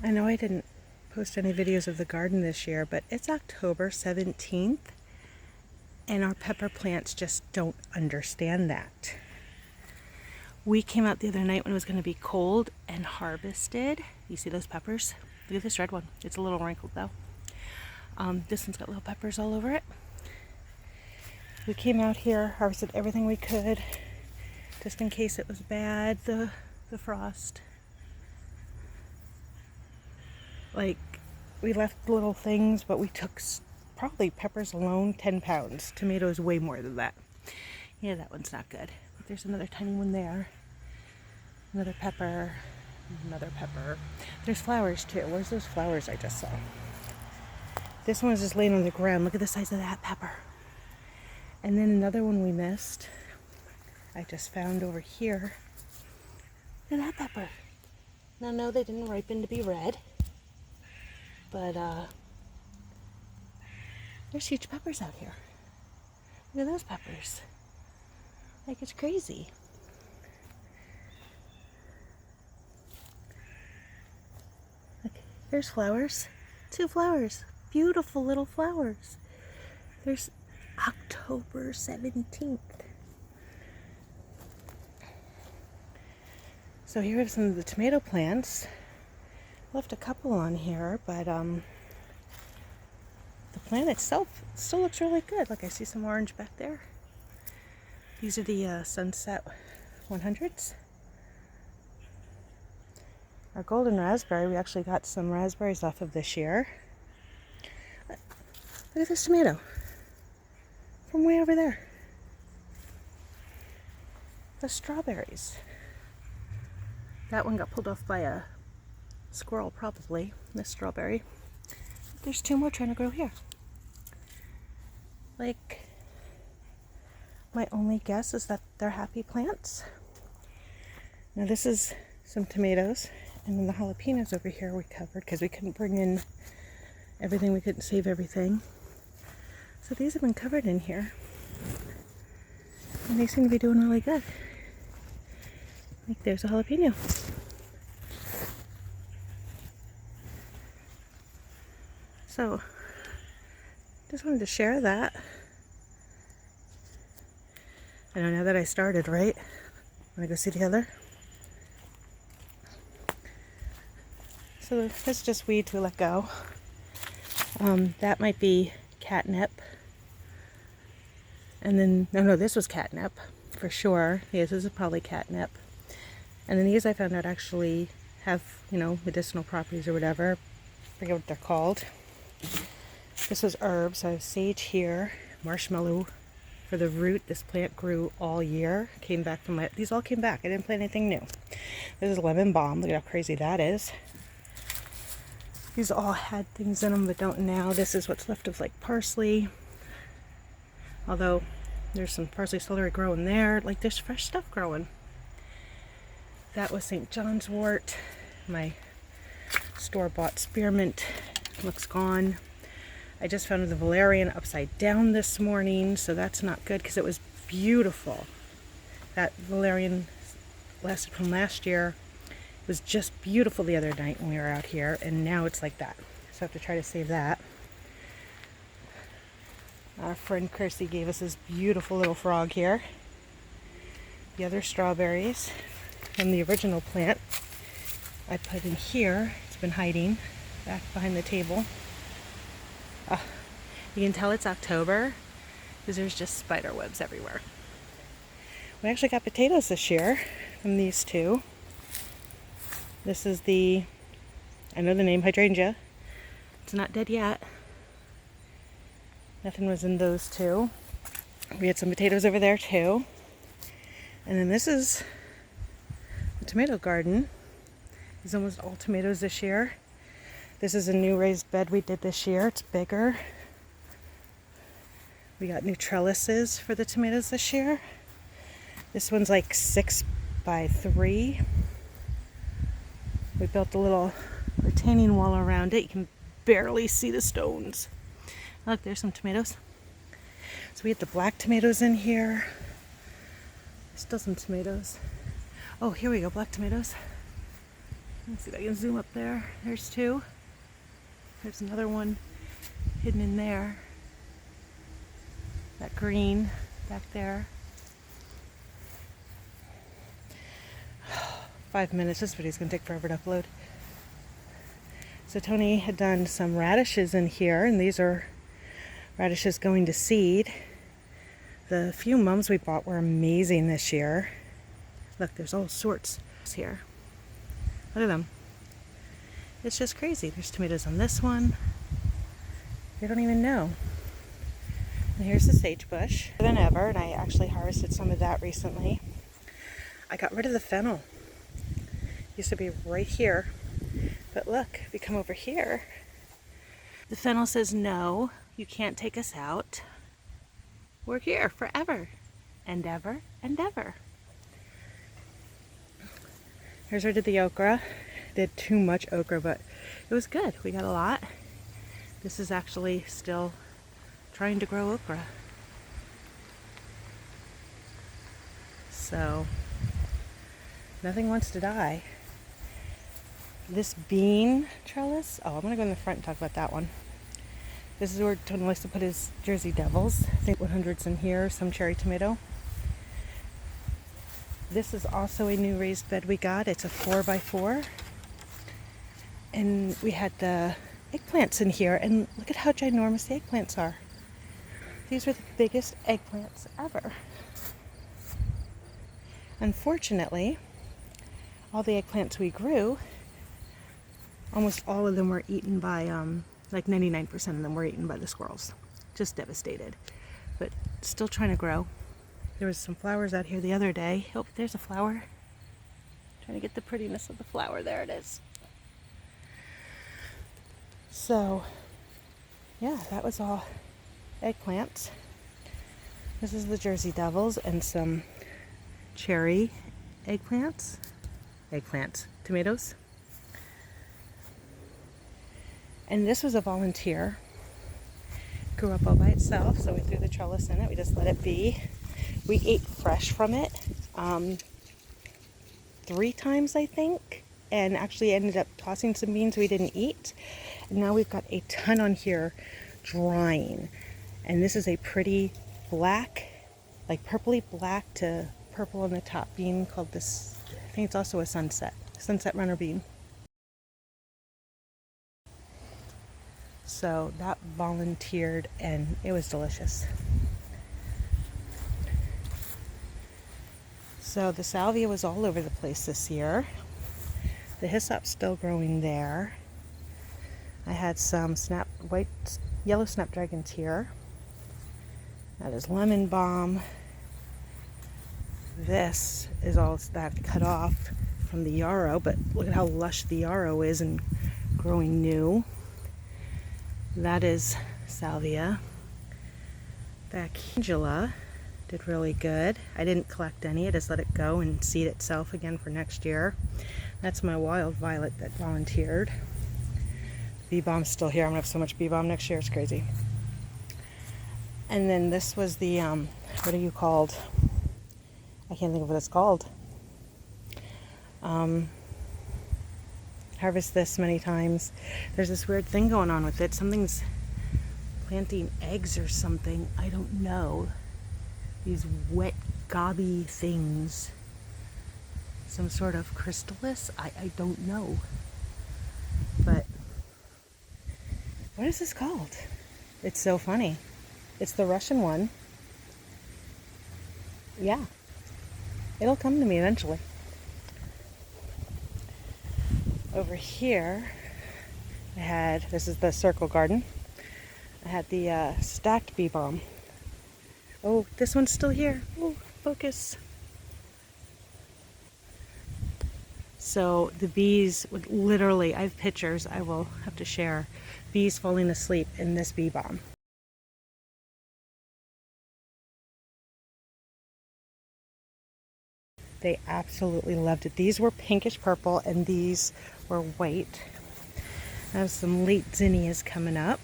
I know I didn't post any videos of the garden this year, but it's October 17th and our pepper plants just don't understand that. We came out the other night when it was going to be cold and harvested. You see those peppers? Look at this red one. It's a little wrinkled though. This one's got little peppers all over it. We came out here, harvested everything we could, just in case it was bad, the frost. Like, we left little things, but we took probably peppers alone, 10 pounds. Tomatoes way more than that. Yeah, that one's not good. But there's another tiny one there. Another pepper. Another pepper. There's flowers too. Where's those flowers I just saw? This one was just laying on the ground. Look at the size of that pepper. And then another one we missed. I just found over here. Look at that pepper. Now, no, they didn't ripen to be red. But, there's huge peppers out here. Look at those peppers. Like, it's crazy. Look, there's flowers. 2 flowers. Beautiful little flowers. There's October 17th. So here we have some of the tomato plants. Left a couple on here, but the plant itself still looks really good. Look, I see some orange back there. These are the Sunset 100s. Our golden raspberry, we actually got some raspberries off of this year. Look at this tomato from way over there. The strawberries. That one got pulled off by a squirrel, probably, this strawberry. There's 2 more trying to grow here. Like, my only guess is that they're happy plants. Now this is some tomatoes, and then the jalapenos over here we covered because we couldn't bring in everything, we couldn't save everything. So these have been covered in here, and they seem to be doing really good. Like, there's a jalapeno. So, just wanted to share that. I don't know that I started, right? Want to go see the other? So that's just weeds we let go. That might be catnip. And then, no, this was catnip for sure. Yes, this is probably catnip. And then these I found out actually have, medicinal properties or whatever. I forget what they're called. This was herbs. So I have sage here, marshmallow for the root. This plant grew all year. Came back from these all came back. I didn't plant anything new. This is lemon balm. Look at how crazy that is. These all had things in them but don't now. This is what's left of like parsley. Although there's some parsley celery growing there. Like, there's fresh stuff growing. That was St. John's wort. My store-bought spearmint looks gone. I just found the valerian upside down this morning, so that's not good because it was beautiful. That valerian lasted from last year. It was just beautiful the other night when we were out here, and now it's like that. So I have to try to save that. Our friend Kirsty gave us this beautiful little frog here. The other strawberries from the original plant I put in here. It's been hiding back behind the table. You can tell it's October because there's just spider webs everywhere. We actually got potatoes this year from these 2. This is I know the name, hydrangea. It's not dead yet. Nothing was in those 2. We had some potatoes over there too. And then this is the tomato garden. It's almost all tomatoes this year. This is a new raised bed we did this year. It's bigger. We got new trellises for the tomatoes this year. This one's like 6 by 3. We built a little retaining wall around it. You can barely see the stones. Look, there's some tomatoes. So we had the black tomatoes in here. Still some tomatoes. Oh, here we go, black tomatoes. Let's see if I can zoom up there. There's two. There's another one hidden in there. That green back there. 5 minutes. This video's gonna take forever to upload. So Tony had done some radishes in here, and these are radishes going to seed. The few mums we bought were amazing this year. Look, there's all sorts here. Look at them. It's just crazy. There's tomatoes on this one. You don't even know. And here's the sagebush. More than ever, and I actually harvested some of that recently. I got rid of the fennel. It used to be right here. But look, if we come over here, the fennel says, no, you can't take us out. We're here forever and ever and ever. Here's where I did the okra. Did too much okra, but it was good. We got a lot. This is actually still trying to grow okra. So nothing wants to die. This bean trellis, oh, I'm going to go in the front and talk about that one. This is where Tony likes to put his Jersey Devils. I think 100's in here, some cherry tomato. This is also a new raised bed we got. It's a 4x4. And we had the eggplants in here, and look at how ginormous the eggplants are. These are the biggest eggplants ever. Unfortunately, all the eggplants we grew, almost all of them were eaten by, like 99% of them were eaten by the squirrels. Just devastated. But still trying to grow. There was some flowers out here the other day. Oh, there's a flower. Trying to get the prettiness of the flower. There it is. So, yeah, that was all eggplants. This is the Jersey Devils and some cherry eggplants. Tomatoes. And this was a volunteer. Grew up all by itself, so we threw the trellis in it. We just let it be. We ate fresh from it 3 times, I think, and actually ended up tossing some beans we didn't eat. And now we've got a ton on here drying. And this is a pretty black, like purpley black to purple on the top bean called this, I think it's also a sunset runner bean. So that volunteered, and it was delicious. So the salvia was all over the place this year. The hyssop's still growing there. I had some yellow snapdragons here. That is lemon balm. This is all that cut off from the yarrow, but look at how lush the yarrow is and growing new. That is salvia. The calendula did really good. I didn't collect any. I just let it go and seed itself again for next year. That's my wild violet that volunteered. Bee balm's still here. I'm gonna have so much bee balm next year. It's crazy. And then this was the what are you called? I can't think of what it's called. Harvest this many times. There's this weird thing going on with it. Something's planting eggs or something. I don't know. These wet, gobby things. Some sort of chrysalis? I don't know. But what is this called? It's so funny. It's the Russian one. Yeah. It'll come to me eventually. Over here, this is the circle garden. I had the stacked bee balm. Oh, this one's still here. Oh, focus. So the bees would literally, I have pictures I will have to share, bees falling asleep in this bee balm. They absolutely loved it. These were pinkish purple and these were white. I have some late zinnias coming up.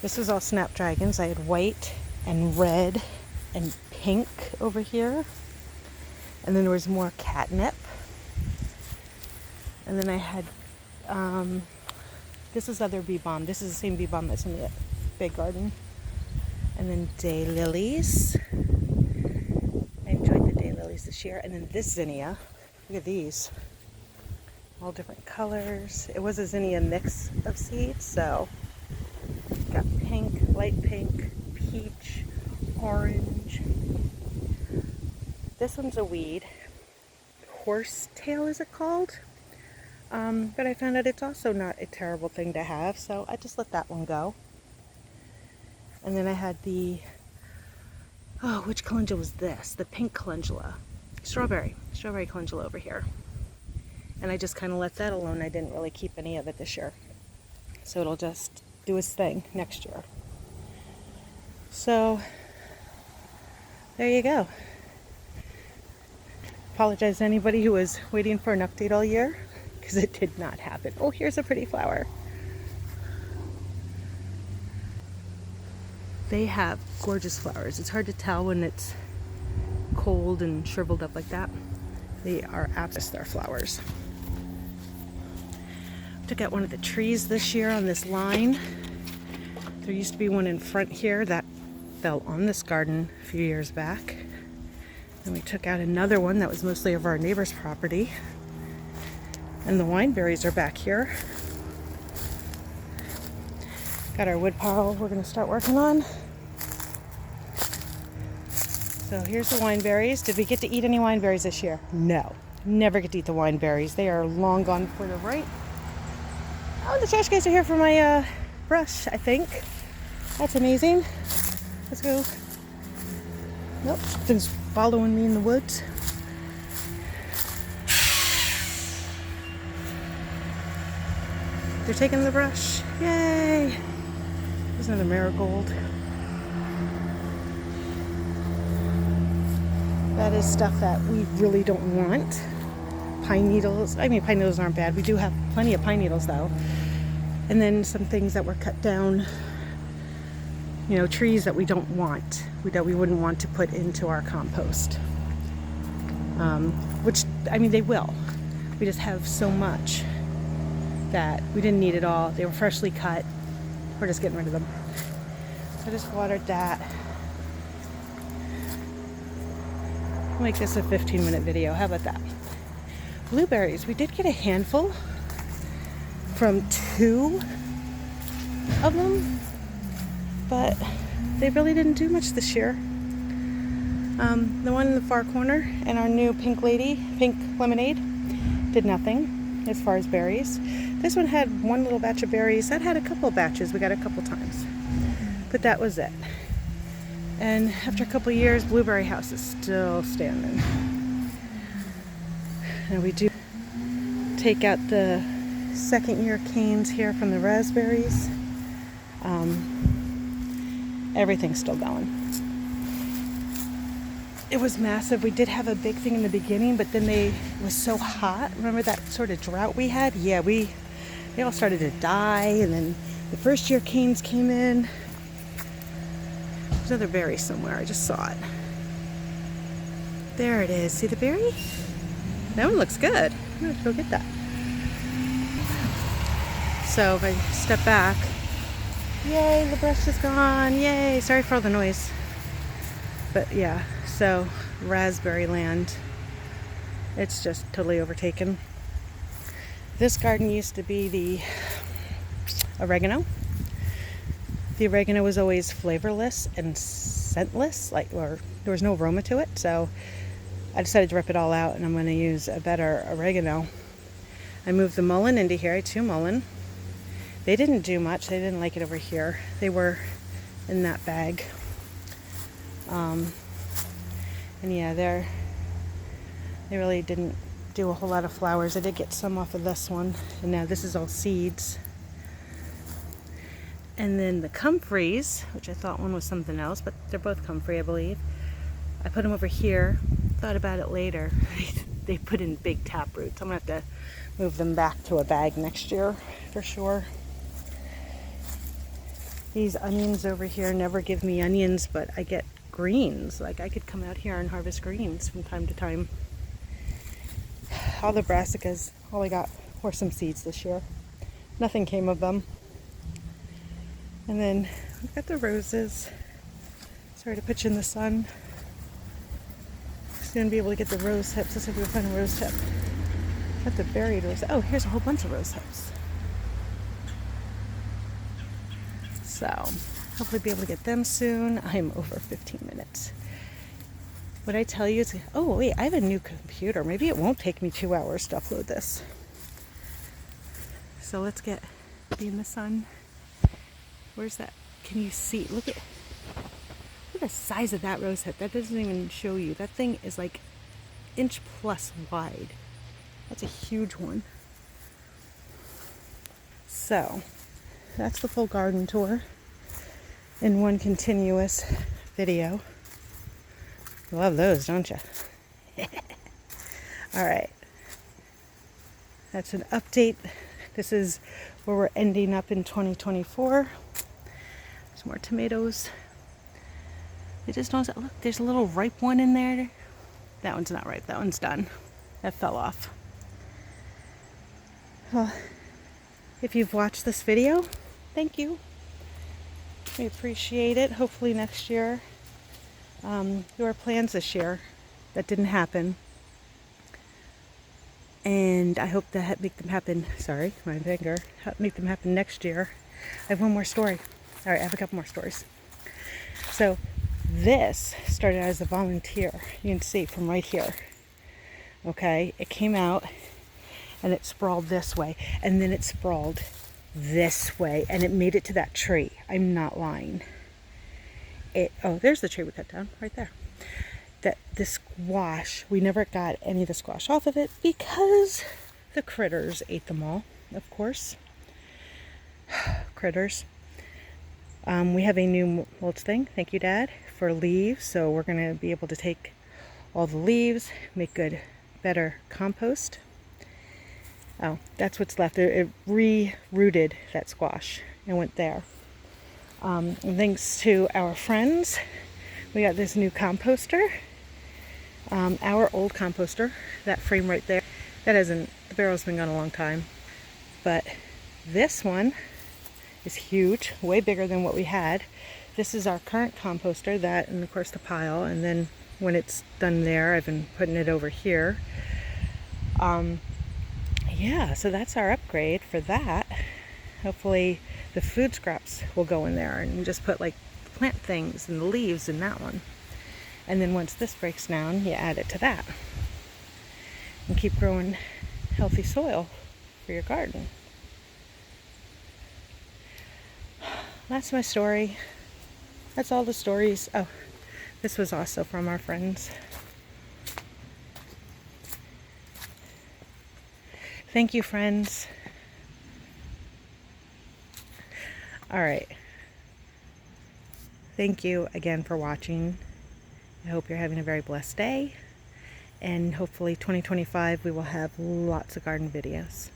This was all snapdragons. I had white and red and pink over here. And then there was more catnip. And then I had, this is other bee balm. This is the same bee balm that's in the big garden. And then daylilies. I enjoyed the daylilies this year. And then this zinnia. Look at these. All different colors. It was a zinnia mix of seeds, so got pink, light pink, peach, orange. This one's a weed. Horsetail is it called? But I found out it's also not a terrible thing to have, so I just let that one go. And then I had the, oh, which calendula was this? The pink calendula. Strawberry calendula over here. And I just kind of let that alone. I didn't really keep any of it this year. So it'll just do its thing next year. So, there you go. Apologize to anybody who was waiting for an update all year, because it did not happen. Oh, here's a pretty flower. They have gorgeous flowers. It's hard to tell when it's cold and shriveled up like that. They are absolutely their flowers. Took out one of the trees this year on this line. There used to be one in front here that fell on this garden a few years back. And we took out another one that was mostly of our neighbor's property. And the wineberries are back here. Got our wood pile we're going to start working on. So here's the wineberries. Did we get to eat any wineberries this year? No. Never get to eat the wineberries. They are long gone before they're ripe. Oh, the trash guys are here for my brush, I think. That's amazing. Let's go. Nope, something's following me in the woods. They're taking the brush. Yay! There's another marigold. That is stuff that we really don't want. Pine needles. I mean, pine needles aren't bad. We do have plenty of pine needles though. And then some things that were cut down, you know, trees that we don't want, that we wouldn't want to put into our compost. Which, I mean, they will. We just have so much that we didn't need it all. They were freshly cut. We're just getting rid of them. So I just watered that. I'll make this a 15-minute video. How about that? Blueberries. We did get a handful from 2 of them, but they really didn't do much this year. The one in the far corner and our new pink lemonade did nothing as far as berries. This one had one little batch of berries. That had a couple of batches. We got a couple times, but that was it. And after a couple of years, Blueberry House is still standing. And we do take out the second-year canes here from the raspberries. Everything's still going. It was massive. We did have a big thing in the beginning, but then it was so hot. Remember that sort of drought we had? Yeah, they all started to die, and then the first year canes came in. There's another berry somewhere. I just saw it. There it is. See the berry? That one looks good. I'm going to go get that. So if I step back, yay, the brush is gone. Yay. Sorry for all the noise. But yeah, so raspberry land. It's just totally overtaken. This garden used to be the oregano. The oregano was always flavorless and scentless, or there was no aroma to it. So I decided to rip it all out, and I'm going to use a better oregano. I moved the mullein into here. I had 2 mullein. They didn't do much. They didn't like it over here. They were in that bag. And yeah, they really didn't do a whole lot of flowers. I did get some off of this one, and now this is all seeds. And then the comfreys, which I thought one was something else, but they're both comfrey, I believe. I put them over here. Thought about it later. They put in big tap roots. I'm going to have to move them back to a bag next year for sure. These onions over here never give me onions, but I get greens. Like, I could come out here and harvest greens from time to time. All the brassicas, all I got or some seeds this year. Nothing came of them. And then we've got the roses. Sorry to put you in the sun. Just gonna be able to get the rose hips. Let's see if we can find a rose hip. Got the buried rose. Oh, here's a whole bunch of rose hips. So hopefully be able to get them soon. I'm over 15 minutes. What I tell you is, oh wait, I have a new computer. Maybe it won't take me 2 hours to upload this. So let's be in the sun. Where's that? Can you see? Look at the size of that rose hip. That doesn't even show you. That thing is like inch plus wide. That's a huge one. So that's the full garden tour in one continuous video. You love those, don't you? All right. That's an update. This is where we're ending up in 2024. There's more tomatoes. They just don't, look, there's a little ripe one in there. That one's not ripe. That one's done. That fell off. Well, if you've watched this video, thank you. We appreciate it. Hopefully next year. There were plans this year that didn't happen. And I hope to make them happen. Sorry, my finger. Make them happen next year. I have one more story. All right, I have a couple more stories. So this started as a volunteer. You can see from right here. Okay, it came out and it sprawled this way, and then it sprawled this way, and it made it to that tree. I'm not lying. Oh, there's the tree we cut down right there. The squash, we never got any of the squash off of it because the critters ate them all, of course. Critters. We have a new mulch thing, thank you Dad, for leaves. So we're going to be able to take all the leaves, make good, better compost. Oh, that's what's left. It re-rooted that squash and went there. And thanks to our friends, we got this new composter. Our old composter, that frame right there, the barrel's been gone a long time. But this one is huge, way bigger than what we had. This is our current composter, that, and of course the pile. And then when it's done there, I've been putting it over here. Yeah, so that's our upgrade for that. Hopefully the food scraps will go in there, and just put like plant things and the leaves in that one. And then once this breaks down, you add it to that. And keep growing healthy soil for your garden. That's my story. That's all the stories. Oh, this was also from our friends. Thank you, friends. All right. Thank you again for watching. I hope you're having a very blessed day. And hopefully 2025 we will have lots of garden videos.